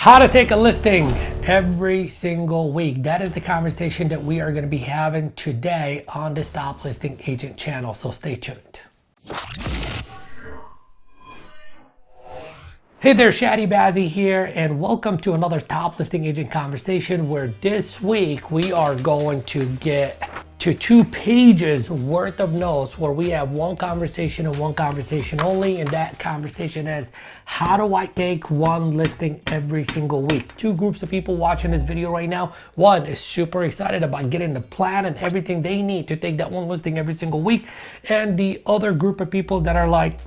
How to take a listing every single week. That is the conversation that we are going to be having today on the Stop Listing Agent channel. So stay tuned. Hey there, Chadi Bazzi here, and welcome to another Top Listing Agent conversation where this week we are going to get to 2 pages worth of notes where we have one conversation and one conversation only, and that conversation is how do I take one listing every single week. 2 groups of people watching this video right now. One is super excited about getting the plan and everything they need to take that one listing every single week, and the other group of people that are like,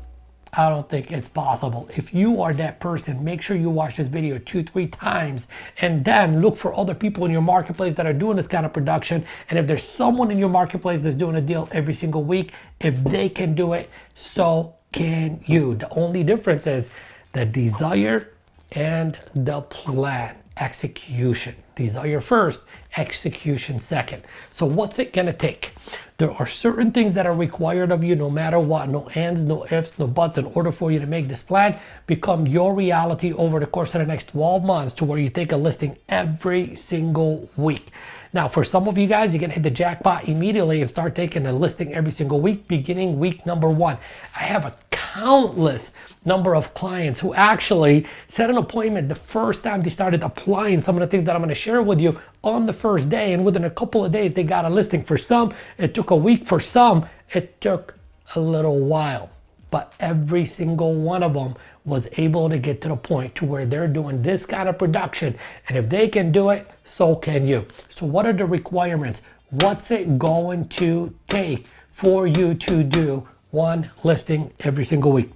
I don't think it's possible. If you are that person, make sure you watch this video 2-3 times and then look for other people in your marketplace that are doing this kind of production. And if there's someone in your marketplace that's doing a deal every single week, if they can do it, so can you. The only difference is the desire and the plan. Execution. Desire first, execution second. So what's it gonna take? There are certain things that are required of you no matter what. No ands, no ifs, no buts, in order for you to make this plan become your reality over the course of the next 12 months to where you take a listing every single week. Now, for some of you guys, you're gonna hit the jackpot immediately and start taking a listing every single week, beginning week number 1. I have a countless number of clients who actually set an appointment the first time they started applying some of the things that I'm going to share with you on the first day, and within a couple of days they got a listing. For some it took a week, for some it took a little while, but every single one of them was able to get to the point to where they're doing this kind of production, and if they can do it, so can you. So what are the requirements? What's it going to take for you to do one listing every single week?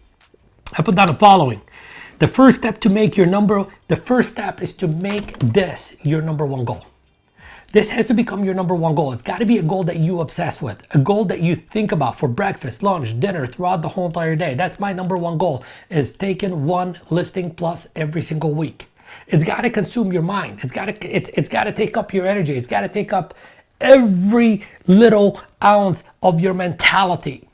I put down the following. The first step is to make this your number 1 goal. This has to become your number 1 goal. It's got to be a goal that you obsess with, a goal that you think about for breakfast, lunch, dinner, throughout the whole entire day. That's my number 1 goal, is taking one listing plus every single week. It's got to consume your mind. It's got to take up your energy. It's got to take up every little ounce of your mentality.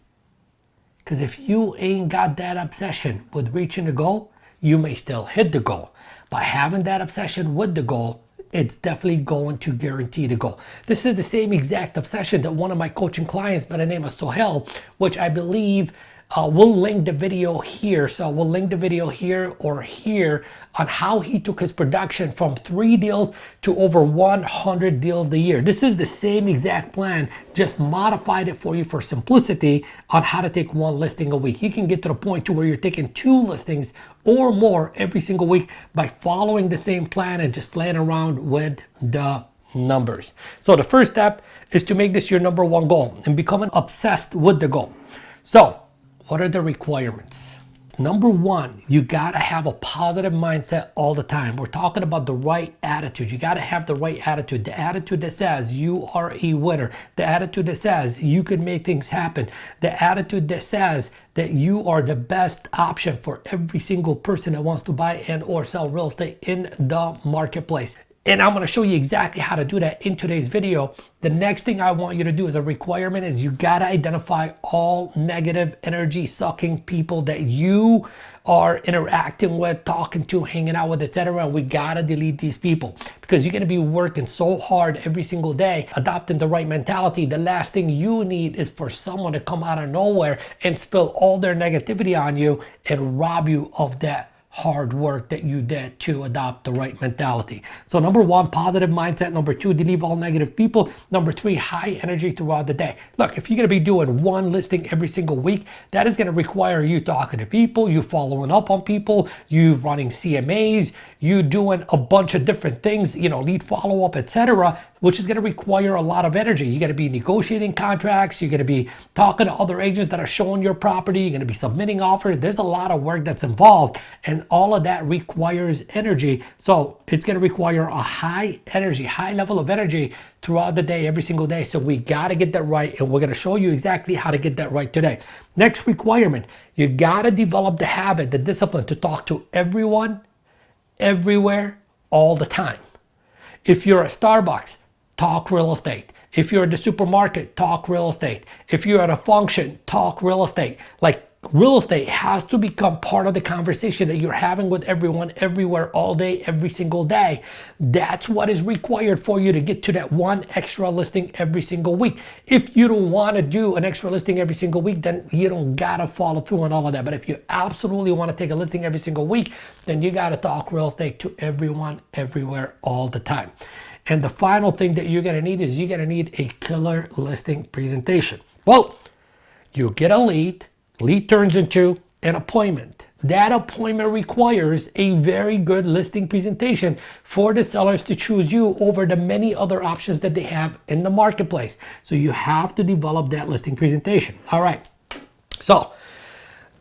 Because if you ain't got that obsession with reaching the goal, you may still hit the goal. By having that obsession with the goal, it's definitely going to guarantee the goal. This is the same exact obsession that one of my coaching clients by the name of Sohail, which I believe we'll link the video here. So we'll link the video here or here on how he took his production from 3 deals to over 100 deals a year. This is the same exact plan, just modified it for you for simplicity on how to take one listing a week. You can get to the point to where you're taking 2 listings or more every single week by following the same plan and just playing around with the numbers. So the first step is to make this your number 1 goal and becoming obsessed with the goal. So what are the requirements? Number 1, you gotta have a positive mindset all the time. We're talking about the right attitude. You gotta have the right attitude. The attitude that says you are a winner. The attitude that says you can make things happen. The attitude that says that you are the best option for every single person that wants to buy and or sell real estate in the marketplace. And I'm going to show you exactly how to do that in today's video. The next thing I want you to do as a requirement is you got to identify all negative energy sucking people that you are interacting with, talking to, hanging out with, etc. We got to delete these people, because you're going to be working so hard every single day, adopting the right mentality. The last thing you need is for someone to come out of nowhere and spill all their negativity on you and rob you of that hard work that you did to adopt the right mentality. So number 1, positive mindset. Number 2, delete all negative people. Number 3, high energy throughout the day. Look, if you're going to be doing one listing every single week, that is going to require you talking to people, you following up on people, you running CMAs, you doing a bunch of different things, lead follow-up, etc., which is going to require a lot of energy. You're going to be negotiating contracts, you're going to be talking to other agents that are showing your property, you're going to be submitting offers. There's a lot of work that's involved, and all of that requires energy. So it's going to require a high energy, high level of energy throughout the day, every single day. So we got to get that right, and we're going to show you exactly how to get that right today. Next requirement, you got to develop the habit, the discipline to talk to everyone, everywhere, all the time. If you're a Starbucks, talk real estate. If you're at the supermarket, talk real estate. If you're at a function, talk real estate. Like, real estate has to become part of the conversation that you're having with everyone, everywhere, all day, every single day. That's what is required for you to get to that one extra listing every single week. If you don't want to do an extra listing every single week, then you don't gotta follow through on all of that. But if you absolutely want to take a listing every single week, then you gotta talk real estate to everyone, everywhere, all the time. And the final thing that you're gonna need is you're gonna need a killer listing presentation. Well, you get a lead turns into an appointment. That appointment requires a very good listing presentation for the sellers to choose you over the many other options that they have in the marketplace. So you have to develop that listing presentation. All right. So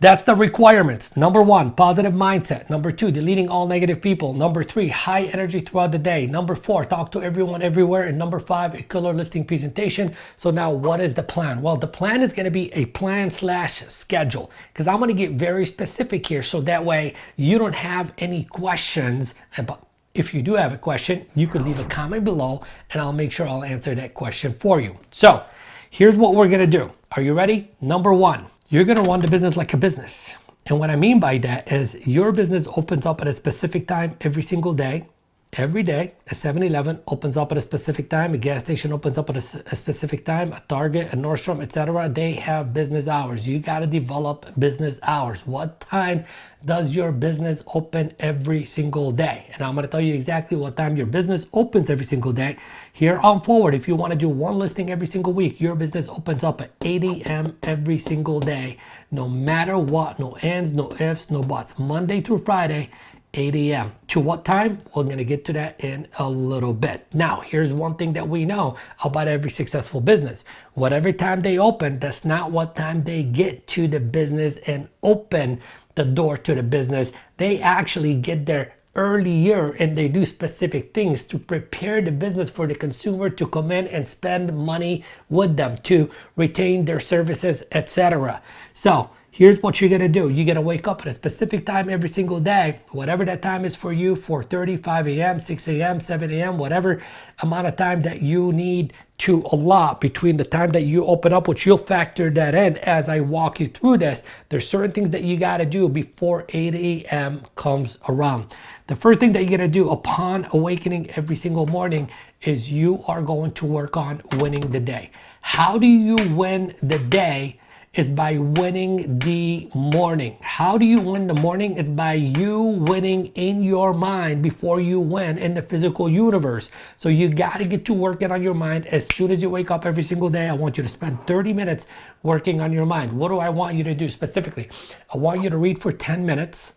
that's the requirements. Number 1, positive mindset. Number 2, deleting all negative people. Number 3, high energy throughout the day. Number 4, talk to everyone everywhere. And number 5, a killer listing presentation. So now what is the plan? Well, the plan is going to be a plan/schedule, because I'm going to get very specific here. So that way you don't have any questions. But if you do have a question, you could leave a comment below and I'll make sure I'll answer that question for you. So here's what we're going to do. Are you ready? Number 1. You're going to run the business like a business. And what I mean by that is your business opens up at a specific time every single day. Every day, a 7-Eleven opens up at a specific time, a gas station opens up at a specific time, a Target, a Nordstrom, etc. They have business hours. You got to develop business hours. What time does your business open every single day? And I'm going to tell you exactly what time your business opens every single day. Here on forward, if you want to do one listing every single week, your business opens up at 8 a.m. every single day. No matter what, no ands, no ifs, no buts. Monday through Friday, 8 a.m. To what time? We're going to get to that in a little bit. Now, here's one thing that we know about every successful business. Whatever time they open, that's not what time they get to the business and open the door to the business. They actually get there earlier and they do specific things to prepare the business for the consumer to come in and spend money with them, to retain their services, etc. So here's what you're gonna do. You're gonna wake up at a specific time every single day, whatever that time is for you, 4:30, 5 a.m., 6 a.m., 7 a.m., whatever amount of time that you need to allot between the time that you open up, which you'll factor that in as I walk you through this. There's certain things that you gotta do before 8 a.m. comes around. The first thing that you're gonna do upon awakening every single morning is you are going to work on winning the day. How do you win the day? Is by winning the morning. How do you win the morning? It's by you winning in your mind before you win in the physical universe. So you got to get to working on your mind as soon as you wake up every single day. I want you to spend 30 minutes working on your mind. What do I want you to do specifically? I want you to read for 10 minutes.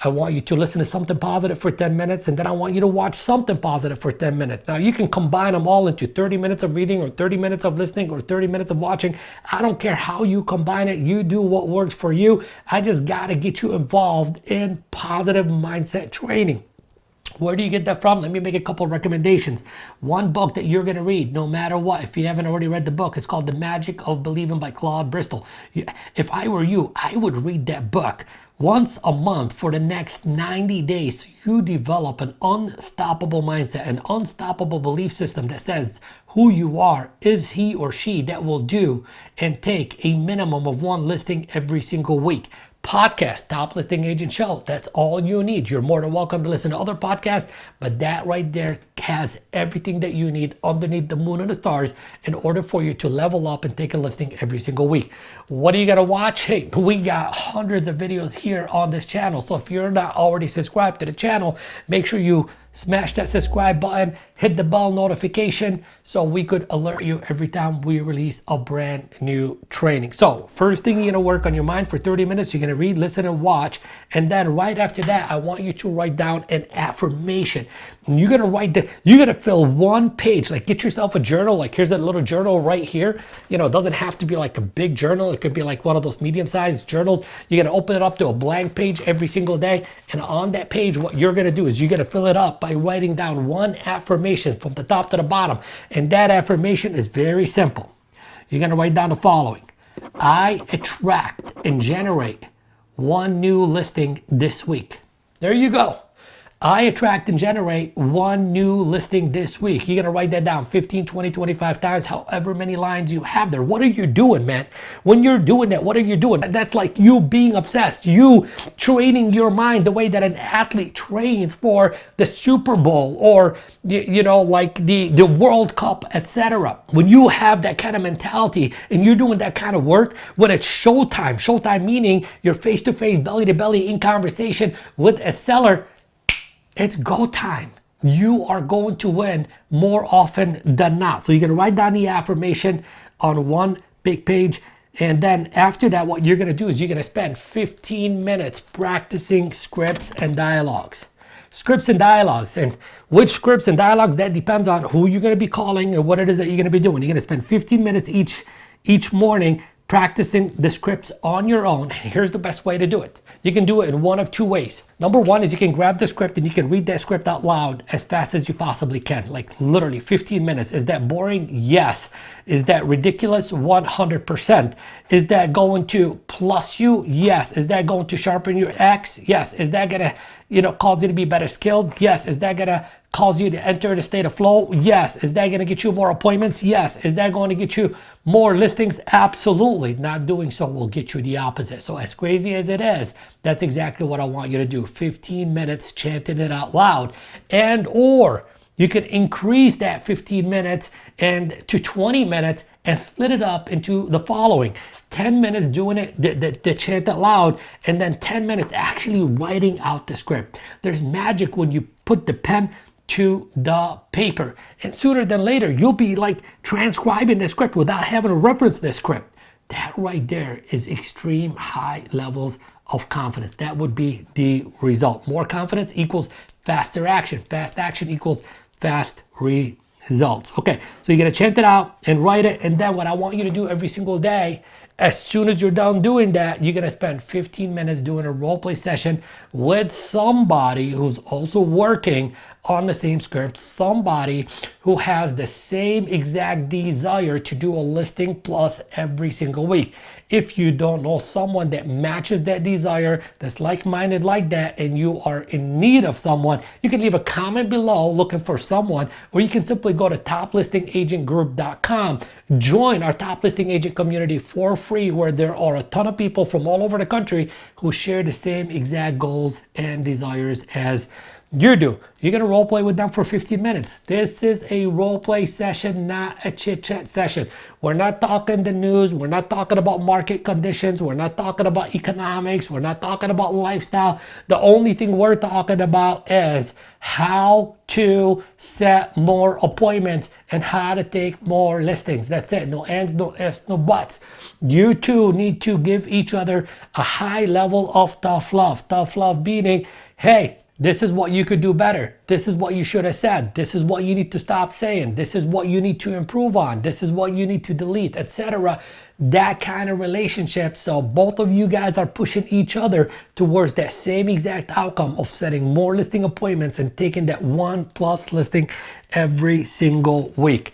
I want you to listen to something positive for 10 minutes, and then I want you to watch something positive for 10 minutes. Now, you can combine them all into 30 minutes of reading or 30 minutes of listening or 30 minutes of watching. I don't care how you combine it. You do what works for you. I just got to get you involved in positive mindset training. Where do you get that from? Let me make a couple of recommendations. One book that you're going to read, no matter what, if you haven't already read the book, it's called The Magic of Believing by Claude Bristol. If I were you, I would read that book once a month for the next 90 days. You develop an unstoppable mindset, an unstoppable belief system that says who you are is he or she that will do and take a minimum of one listing every single week. Podcast, Top Listing Agent Show. That's all you need. You're more than welcome to listen to other podcasts, but that right there has everything that you need underneath the moon and the stars in order for you to level up and take a listing every single week. What are you gonna watch? Hey, we got hundreds of videos here on this channel. So if you're not already subscribed to the channel, make sure you smash that subscribe button, hit the bell notification so we could alert you every time we release a brand new training. So first thing, you're gonna work on your mind for 30 minutes. You're gonna read, listen, and watch. And then right after that, I want you to write down an affirmation. And you're gonna fill one page, like get yourself a journal. Like here's a little journal right here. You know, it doesn't have to be like a big journal. It could be like one of those medium-sized journals. You're gonna open it up to a blank page every single day. And on that page, what you're gonna do is you're gonna fill it up by writing down one affirmation from the top to the bottom. And that affirmation is very simple. You're gonna write down the following. I attract and generate one new listing this week. There you go. I attract and generate one new listing this week. You're gonna write that down 15, 20, 25 times, however many lines you have there. What are you doing, man? When you're doing that, what are you doing? That's like you being obsessed, you training your mind the way that an athlete trains for the Super Bowl or like the World Cup, etc. When you have that kind of mentality and you're doing that kind of work, when it's showtime meaning you're face-to-face, belly-to-belly in conversation with a seller, it's go time. You are going to win more often than not. So you're going to write down the affirmation on one big page. And then after that, what you're going to do is you're going to spend 15 minutes practicing scripts and dialogues. Scripts and dialogues. And which scripts and dialogues, that depends on who you're going to be calling and what it is that you're going to be doing. You're going to spend 15 minutes each morning practicing the scripts on your own. Here's the best way to do it. You can do it in one of two ways. Number one is you can grab the script and you can read that script out loud as fast as you possibly can, like literally 15 minutes. Is that boring? Yes. Is that ridiculous? 100%. Is that going to plus you? Yes. Is that going to sharpen your X? Yes. Is that gonna, cause you to be better skilled? Yes. Is that gonna cause you to enter the state of flow? Yes. Is that going to get you more appointments? Yes. Is that going to get you more listings? Absolutely. Not doing so will get you the opposite. So as crazy as it is, that's exactly what I want you to do. 15 minutes chanting it out loud. And or you can increase that 15 minutes and to 20 minutes and split it up into the following. 10 minutes doing it, the chant out loud, and then 10 minutes actually writing out the script. There's magic when you put the pen to the paper, and sooner than later you'll be like transcribing the script without having to reference the script. That right there is extreme high levels of confidence. That would be the result. More confidence equals faster action. Fast action equals fast results. Okay, so you're gonna chant it out and write it, and then what I want you to do every single day, as soon as you're done doing that, you're gonna spend 15 minutes doing a role play session with somebody who's also working on the same script, somebody who has the same exact desire to do a listing plus every single week. If you don't know someone that matches that desire, that's like-minded like that, and you are in need of someone, you can leave a comment below looking for someone, or you can simply go to toplistingagentgroup.com, join our top listing agent community for free, where there are a ton of people from all over the country who share the same exact goals and desires as you do. You're gonna role play with them for 15 minutes. This is a role play session, not a chit chat session. We're not talking the news. We're not talking about market conditions. We're not talking about economics. We're not talking about lifestyle. The only thing we're talking about is how to set more appointments and how to take more listings. That's it. No ands, no ifs, no buts. You two need to give each other a high level of tough love. Tough love meaning, hey, this is what you could do better. This is what you should have said. This is what you need to stop saying. This is what you need to improve on. This is what you need to delete, etc. That kind of relationship. So both of you guys are pushing each other towards that same exact outcome of setting more listing appointments and taking that 1+ listing every single week.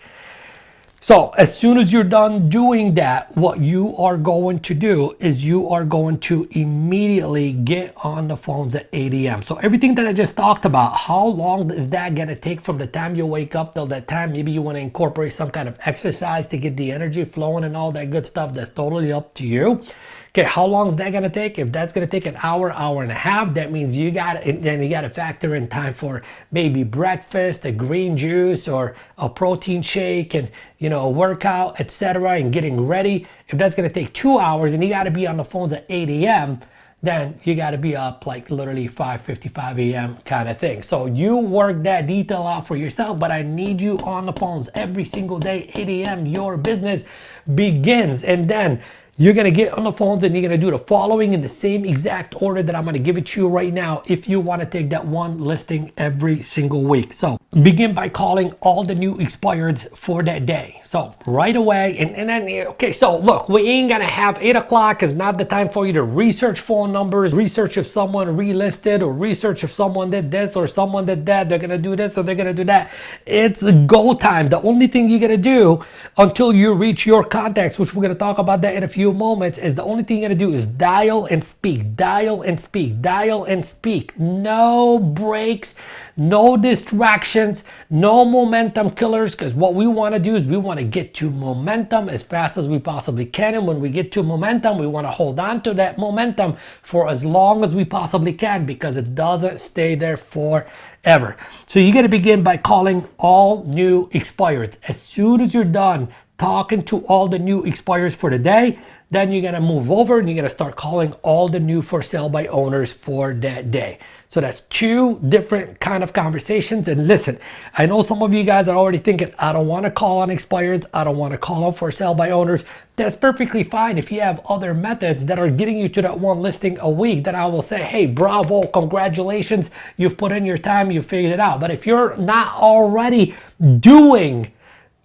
So as soon as you're done doing that, what you are going to do is you are going to immediately get on the phones at 8 a.m. So everything that I just talked about, how long is that going to take from the time you wake up till that time? Maybe you want to incorporate some kind of exercise to get the energy flowing and all that good stuff. That's totally up to you. Okay, how long is that gonna take? If that's gonna take an hour, hour and a half, that means you gotta factor in time for maybe breakfast, a green juice, or a protein shake, and a workout, etc., and getting ready. If that's gonna take 2 hours and you gotta be on the phones at 8 a.m., then you got to be up like literally 5:55 a.m. kind of thing. So you work that detail out for yourself, but I need you on the phones every single day, 8 a.m. Your business begins. And then you're going to get on the phones and you're going to do the following in the same exact order that I'm going to give it to you right now if you want to take that one listing every single week. So begin by calling all the new expireds for that day. So right away, and then, okay, so look, we ain't going to have 8 o'clock is not the time for you to research phone numbers, research if someone relisted, or research if someone did this or someone did that. They're going to do this or they're going to do that. It's go time. The only thing you're going to do until you reach your contacts, which we're going to talk about that in a few few moments is the only thing you're gonna do is dial and speak, dial and speak, dial and speak. No breaks, no distractions, no momentum killers, because what we want to do is we want to get to momentum as fast as we possibly can. And when we get to momentum, we want to hold on to that momentum for as long as we possibly can, because it doesn't stay there forever. So you're going to begin by calling all new expireds. As soon as you're done talking to all the new expires for the day, then you're gonna move over and you're gonna start calling all the new for sale by owners for that day. So that's two different kind of conversations. And listen, I know some of you guys are already thinking, I don't want to call on expireds, I don't want to call on for sale by owners. That's perfectly fine. If you have other methods that are getting you to that one listing a week, then I will say, hey, bravo, congratulations, you've put in your time, you figured it out. But if you're not already doing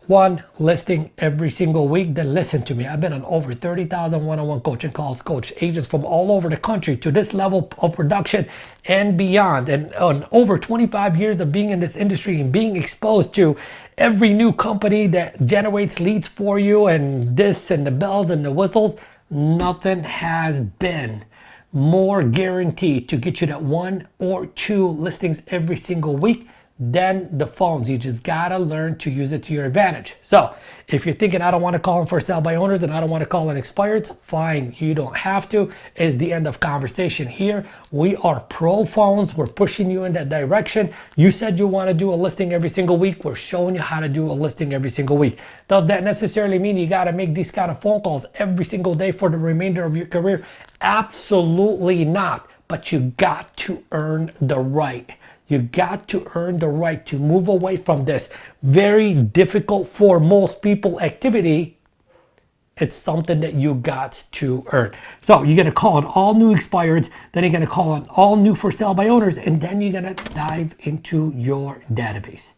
one listing every single week, then listen to me. I've been on over 30,000 one-on-one coaching calls, coached agents from all over the country to this level of production and beyond. And on over 25 years of being in this industry and being exposed to every new company that generates leads for you and this and the bells and the whistles, nothing has been more guaranteed to get you that one or two listings every single week than the phones. You just gotta learn to use it to your advantage. So if you're thinking, I don't want to call them for sale by owners and I don't want to call them expireds, fine, you don't have to. It's the end of conversation here. We are pro phones. We're pushing you in that direction. You said you want to do a listing every single week. We're showing you how to do a listing every single week. Does that necessarily mean you got to make these kind of phone calls every single day for the remainder of your career? Absolutely not. But you got to earn the right. You got to earn the right to move away from this very difficult for most people activity. It's something that you got to earn. So you're going to call on all new expireds, then you're going to call on all new for sale by owners, and then you're going to dive into your database.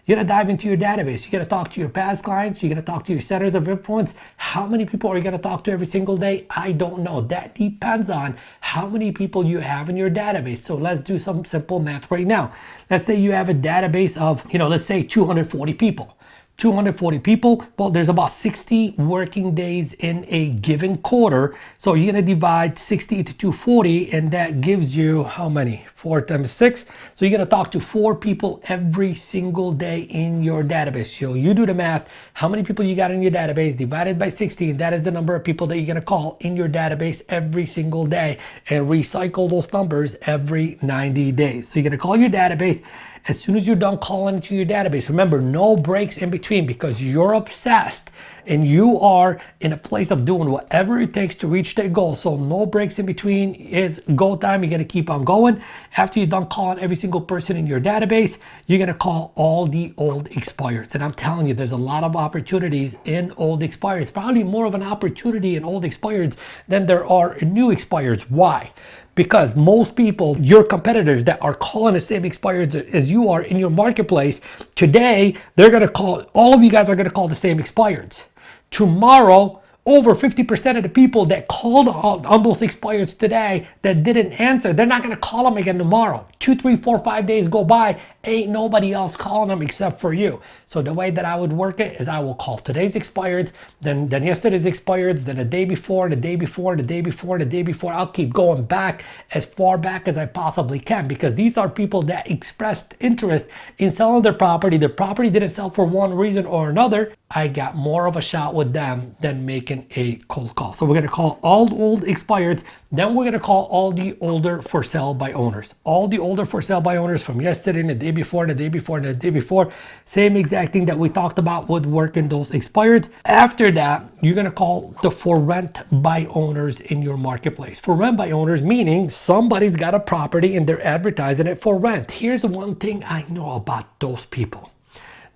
You're going to dive into your database. You're going to talk to your past clients. You're going to talk to your centers of influence. How many people are you going to talk to every single day? I don't know. That depends on how many people you have in your database. So let's do some simple math right now. Let's say you have a database of, let's say 240 people. 240 people, well, there's about 60 working days in a given quarter. So you're gonna divide 60 to 240, and that gives you how many? 4 times 6. So you're gonna talk to 4 people every single day in your database. So you do the math, how many people you got in your database divided by 60, and that is the number of people that you're gonna call in your database every single day, and recycle those numbers every 90 days. So you're gonna call your database. As soon as you're done calling into your database, remember, no breaks in between, because you're obsessed and you are in a place of doing whatever it takes to reach that goal. So no breaks in between. It's go time. You're going to keep on going. After you're done calling every single person in your database, you're going to call all the old expireds. And I'm telling you, there's a lot of opportunities in old expireds. Probably more of an opportunity in old expireds than there are in new expireds. Why? Because most people, your competitors that are calling the same expireds as you are in your marketplace, today, they're going to call, all of you guys are going to call the same expireds. Tomorrow, over 50% of the people that called on those expireds today that didn't answer, they're not going to call them again tomorrow. 2, 3, 4, 5 days go by, ain't nobody else calling them except for you. So the way that I would work it is I will call today's expireds, then yesterday's expireds, then the day before, the day before, the day before, the day before. I'll keep going back as far back as I possibly can, because these are people that expressed interest in selling their property. Their property didn't sell for one reason or another. I got more of a shot with them than making a cold call. So we're going to call all the old expireds, then we're going to call all the older for sale by owners. All the older for sale by owners from yesterday and the day before, and the day before, and the day before. Same exact thing that we talked about would work in those expireds. After that, you're going to call the for rent by owners in your marketplace. For rent by owners, meaning somebody's got a property and they're advertising it for rent. Here's one thing I know about those people.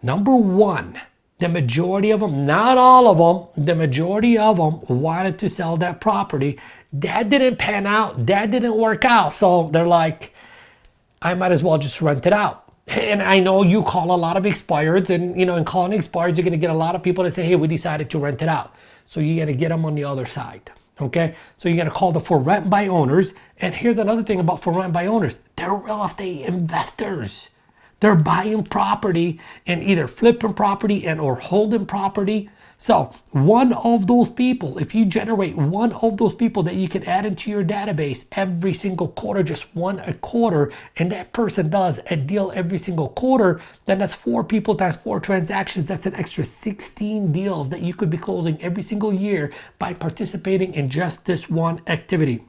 Number one, the majority of them, not all of them, the majority of them wanted to sell that property. That didn't pan out. That didn't work out. So they're like, I might as well just rent it out. And I know you call a lot of expireds, and in calling expireds, you're going to get a lot of people to say, hey, we decided to rent it out. So you're going to get them on the other side. Okay. So you're going to call the for rent by owners. And here's another thing about for rent by owners. They're real estate investors. They're buying property and either flipping property and or holding property So one of those people, if you generate one of those people that you can add into your database every single quarter, just one a quarter, and that person does a deal every single quarter, then that's 4 people times 4 transactions. That's an extra 16 deals that you could be closing every single year by participating in just this one activity.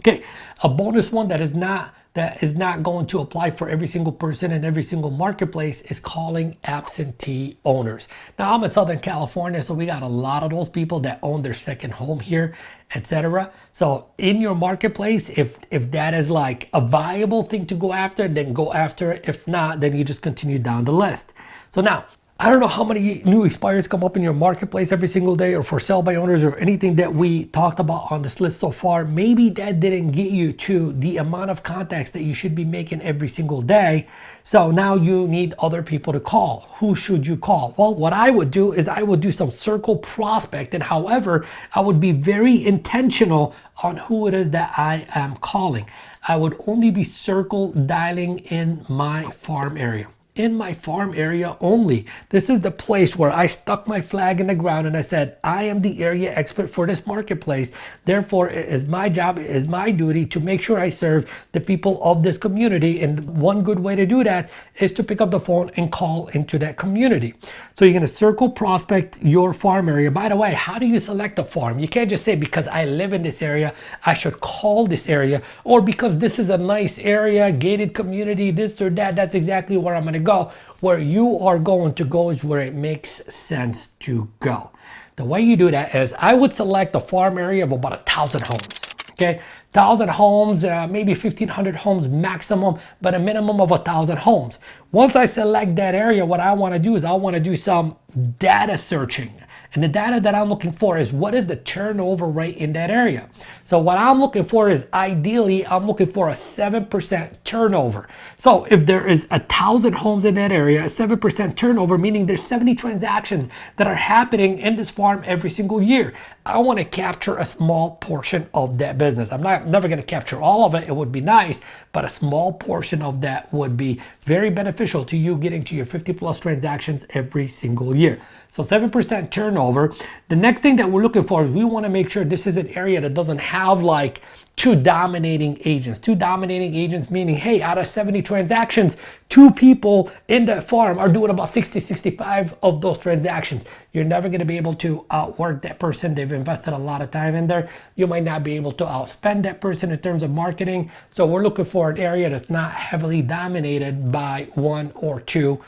Okay, a bonus one that is not going to apply for every single person in every single marketplace is calling absentee owners. Now, I'm in Southern California, so we got a lot of those people that own their second home here, etc. So in your marketplace, if that is like a viable thing to go after, then go after it. If not, then you just continue down the list. So now, I don't know how many new expires come up in your marketplace every single day, or for sale by owners, or anything that we talked about on this list so far. Maybe that didn't get you to the amount of contacts that you should be making every single day. So now you need other people to call. Who should you call? Well, what I would do is I would do some circle prospect, and however, I would be very intentional on who it is that I am calling. I would only be circle dialing in my farm area. In my farm area only. This is the place where I stuck my flag in the ground and I said, I am the area expert for this marketplace. Therefore, it is my job, it is my duty to make sure I serve the people of this community. And one good way to do that is to pick up the phone and call into that community. So you're going to circle prospect your farm area. By the way, how do you select a farm? You can't just say because I live in this area, I should call this area, or because this is a nice area, gated community, this or that. That's exactly where I'm going to go. Where you are going to go is where it makes sense to go. The way you do that is I would select a farm area of about 1,000 homes. Okay, 1,000 homes, maybe 1,500 homes maximum, but a minimum of 1,000 homes. Once I select that area, what I want to do is I want to do some data searching. And the data that I'm looking for is what is the turnover rate in that area. So what I'm looking for is ideally, I'm looking for a 7% turnover. So if there is 1,000 homes in that area, a 7% turnover, meaning there's 70 transactions that are happening in this farm every single year. I want to capture a small portion of that business. I'm never going to capture all of it. It would be nice, but a small portion of that would be very beneficial to you getting to your 50 plus transactions every single year. So 7% turnover. The next thing that we're looking for is we want to make sure this is an area that doesn't have like 2 dominating agents. 2 dominating agents meaning, hey, out of 70 transactions, 2 people in that farm are doing about 60, 65 of those transactions. You're never going to be able to outwork that person. They've invested a lot of time in there. You might not be able to outspend that person in terms of marketing. So we're looking for an area that's not heavily dominated by 1 or 2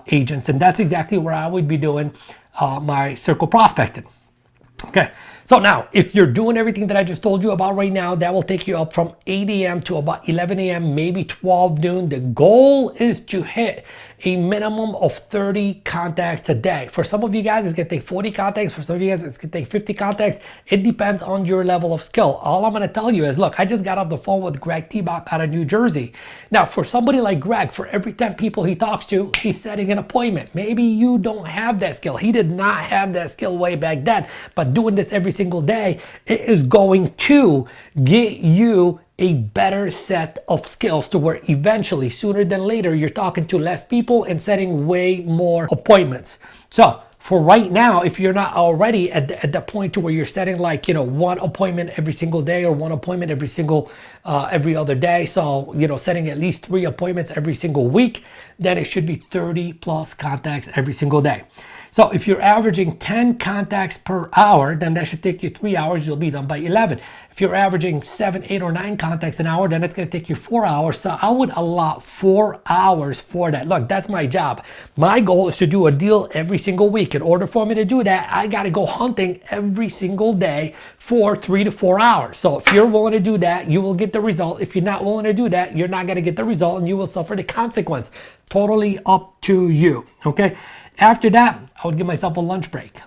agents. And that's exactly where I would be doing my circle prospecting. Okay, so now if you're doing everything that I just told you about right now, that will take you up from 8 a.m. to about 11 a.m., maybe 12 noon. The goal is to hit a minimum of 30 contacts a day. For some of you guys, it's gonna take 40 contacts. For some of you guys, it's gonna take 50 contacts. It depends on your level of skill. All I'm gonna tell you is, look, I just got off the phone with Greg T-Bach out of New Jersey. Now, for somebody like Greg, for every 10 people he talks to, he's setting an appointment. Maybe you don't have that skill. He did not have that skill way back then, but doing this every single day, it is going to get you a better set of skills to where eventually, sooner than later, you're talking to less people and setting way more appointments. So for right now, if you're not already at the point to where you're setting like, 1 appointment every single day or 1 appointment every other day. So, setting at least 3 appointments every single week, then it should be 30 plus contacts every single day. So if you're averaging 10 contacts per hour, then that should take you 3 hours. You'll be done by 11. If you're averaging 7, 8, or 9 contacts an hour, then it's going to take you 4 hours. So I would allot 4 hours for that. Look, that's my job. My goal is to do a deal every single week. In order for me to do that, I got to go hunting every single day for 3 to 4 hours. So if you're willing to do that, you will get the result. If you're not willing to do that, you're not going to get the result and you will suffer the consequence. Totally up to you. Okay. After that, I would give myself a lunch break.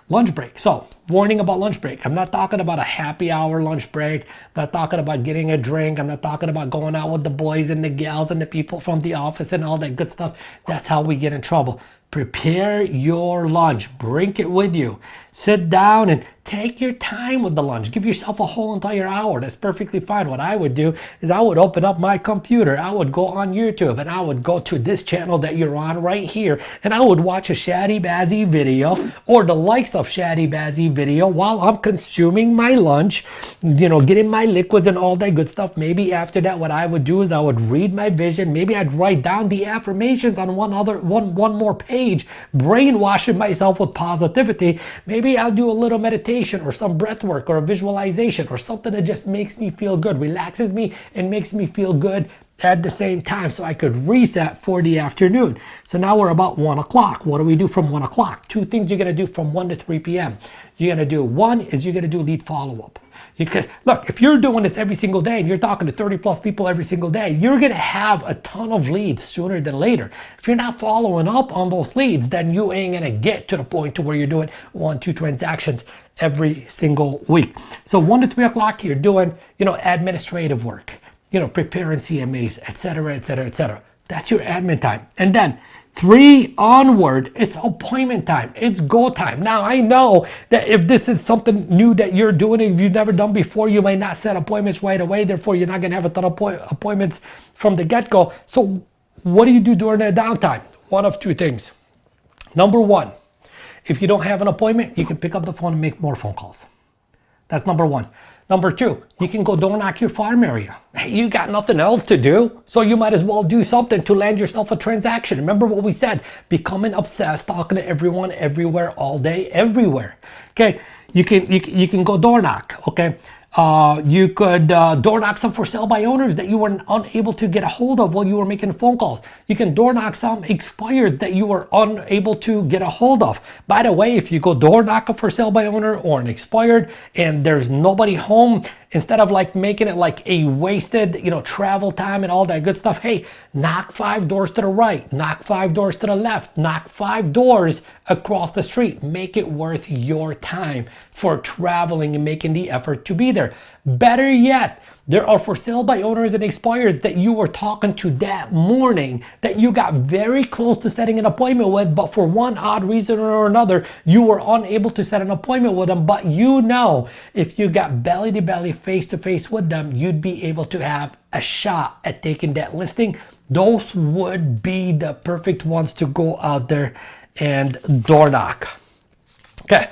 So, warning about lunch break. I'm not talking about a happy hour lunch break. I'm not talking about getting a drink. I'm not talking about going out with the boys and the gals and the people from the office and all that good stuff. That's how we get in trouble. Prepare your lunch. Bring it with you. Sit down and take your time with the lunch. Give yourself a whole entire hour. That's perfectly fine. What I would do is I would open up my computer. I would go on YouTube and I would go to this channel that you're on right here. And I would watch a Chadi Bazzi video or the likes of Chadi Bazzi video while I'm consuming my lunch, getting my liquids and all that good stuff. Maybe after that, what I would do is I would read my vision. Maybe I'd write down the affirmations on one more page, brainwashing myself with positivity. Maybe I'll do a little meditation or some breath work or a visualization or something that just makes me feel good, relaxes me and makes me feel good at the same time, so I could reset for the afternoon. So now we're about 1 o'clock. What do we do from 1 o'clock? 2 things you're gonna do from 1 to 3 p.m. You're gonna do, one is you're gonna do lead follow-up. Because look, if you're doing this every single day and you're talking to 30 plus people every single day, you're gonna have a ton of leads sooner than later. If you're not following up on those leads, then you ain't gonna get to the point to where you're doing 1-2 transactions every single week. So 1 to 3 o'clock, you're doing, administrative work, preparing CMAs, etc., etc., etc. That's your admin time. And then 3 onward, it's appointment time. It's go time. Now, I know that if this is something new that you're doing, if you've never done before, you might not set appointments right away. Therefore, you're not going to have a ton of appointments from the get-go. So what do you do during that downtime? One of 2 things. Number 1, if you don't have an appointment, you can pick up the phone and make more phone calls. That's number 1. Number 2, you can go door knock your farm area. You got nothing else to do, so you might as well do something to land yourself a transaction. Remember what we said, becoming obsessed, talking to everyone, everywhere, all day, everywhere. Okay, you can go door knock, okay? You could door knock some for sale by owners that you were unable to get a hold of while you were making phone calls. You can door knock some expired that you were unable to get a hold of. By the way, if you go door knock a for sale by owner or an expired and there's nobody home, instead of like making it like a wasted, travel time and all that good stuff, hey, knock 5 doors to the right, knock 5 doors to the left, knock 5 doors across the street. Make it worth your time for traveling and making the effort to be there. Better yet, there are for sale by owners and expireds that you were talking to that morning that you got very close to setting an appointment with, but for one odd reason or another, you were unable to set an appointment with them. But if you got belly to belly, face to face with them, you'd be able to have a shot at taking that listing. Those would be the perfect ones to go out there and door knock. Okay,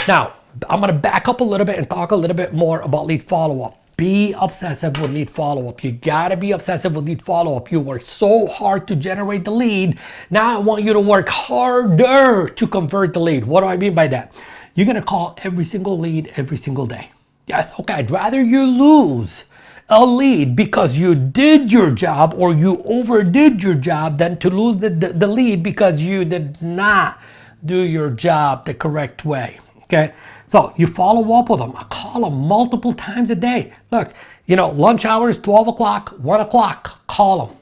now I'm going to back up a little bit and talk a little bit more about lead follow-up. Be obsessive with lead follow-up. You got to be obsessive with lead follow-up. You work so hard to generate the lead. Now I want you to work harder to convert the lead. What do I mean by that? You're going to call every single lead every single day. Yes, okay, I'd rather you lose a lead because you did your job or you overdid your job than to lose the lead because you did not do your job the correct way. Okay, so you follow up with them. I call them multiple times a day. Look, lunch hours, 12 o'clock, 1 o'clock, call them.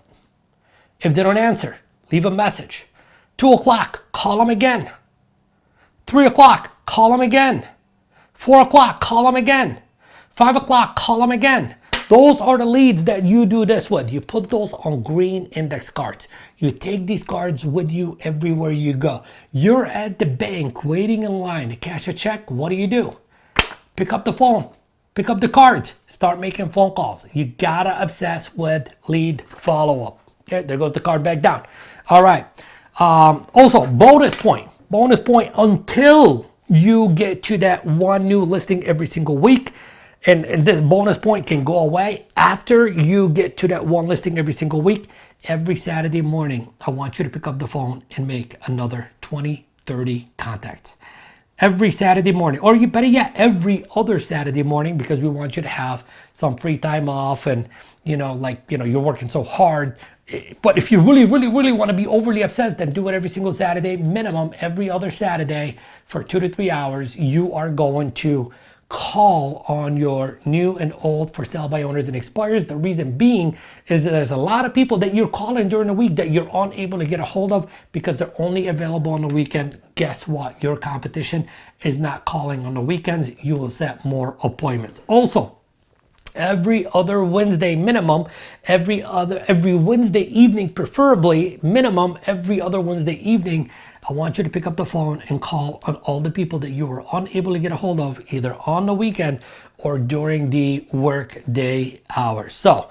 If they don't answer, leave a message. 2 o'clock, call them again. 3 o'clock, call them again. 4 o'clock, call them again. 5 o'clock, call them again. Those are the leads that you do this with. You put those on green index cards. You take these cards with you everywhere you go. You're at the bank waiting in line to cash a check. What do? Pick up the phone, pick up the cards, start making phone calls. You gotta obsess with lead follow-up. Okay, there goes the card back down. All right. Also, bonus point until you get to that 1 new listing every single week. And this bonus point can go away after you get to that 1 listing every single week. Every Saturday morning, I want you to pick up the phone and make another 20, 30 contacts. Every Saturday morning, or you better yet, every other Saturday morning, because we want you to have some free time off and, you're working so hard. But if you really, really, really want to be overly obsessed, then do it every single Saturday, minimum every other Saturday for 2 to 3 hours. You are going to call on your new and old for sale by owners and expires. The reason being is that there's a lot of people that you're calling during the week that you're unable to get a hold of because they're only available on the weekend. Guess what? Your competition is not calling on the weekends. You will set more appointments. Also, every other Wednesday minimum, every Wednesday evening, preferably minimum every other Wednesday evening. I want you to pick up the phone and call on all the people that you were unable to get a hold of either on the weekend or during the work day hours. So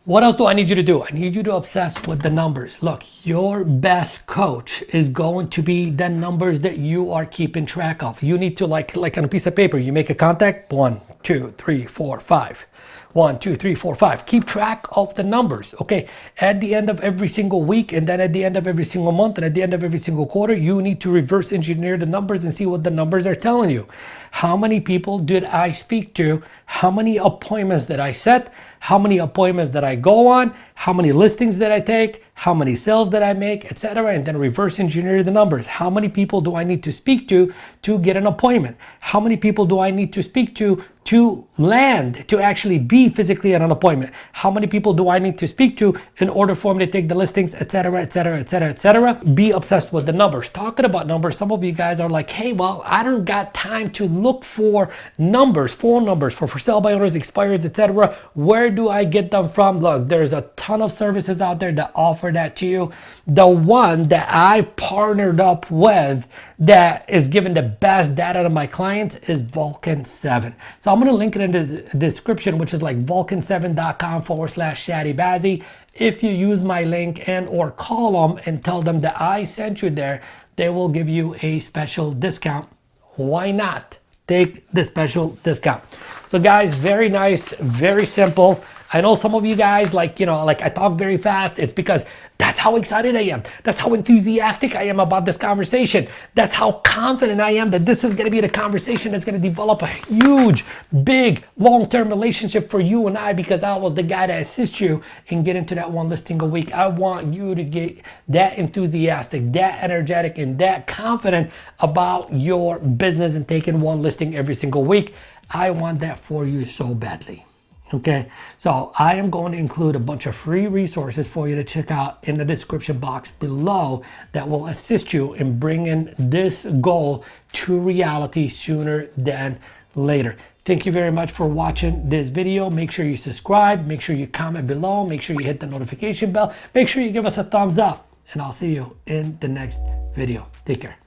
what else do I need you to do? I need you to obsess with the numbers. Look, your best coach is going to be the numbers that you are keeping track of. You need to, like on a piece of paper, you make a contact, 1, 2, 3, 4, 5. 1, 2, 3, 4, 5. Keep track of the numbers, okay? At the end of every single week, and then at the end of every single month, and at the end of every single quarter, you need to reverse engineer the numbers and see what the numbers are telling you. How many people did I speak to? How many appointments did I set? How many appointments did I go on? How many listings did I take? How many sales did I make, etc.? And then reverse engineer the numbers. How many people do I need to speak to get an appointment? How many people do I need to speak to land, to actually be physically at an appointment? How many people do I need to speak to in order for me to take the listings, etc., etc., etc., etc.? Be obsessed with the numbers. Talking about numbers, some of you guys are like, hey, well, I don't got time to look for numbers, phone numbers for sale by owners, expires, etc. Where do I get them from? Look, there's a ton of services out there that offer that to you. The one that I partnered up with that is giving the best data to my clients is Vulcan 7. So I'm going to link it in the description, which is like vulcan7.com/Chadi Bazzi. If you use my link and or call them and tell them that I sent you there, they will give you a special discount. Why not take the special discount? So guys, very nice, very simple. I know some of you guys like I talk very fast. It's because that's how excited I am. That's how enthusiastic I am about this conversation. That's how confident I am that this is going to be the conversation that's going to develop a huge, big, long-term relationship for you and I, because I was the guy that assists you in getting to that one listing a week. I want you to get that enthusiastic, that energetic, and that confident about your business and taking one listing every single week. I want that for you so badly. Okay, so I am going to include a bunch of free resources for you to check out in the description box below that will assist you in bringing this goal to reality sooner than later. Thank you very much for watching this video. Make sure you subscribe, make sure you comment below, make sure you hit the notification bell, make sure you give us a thumbs up, and I'll see you in the next video. Take care.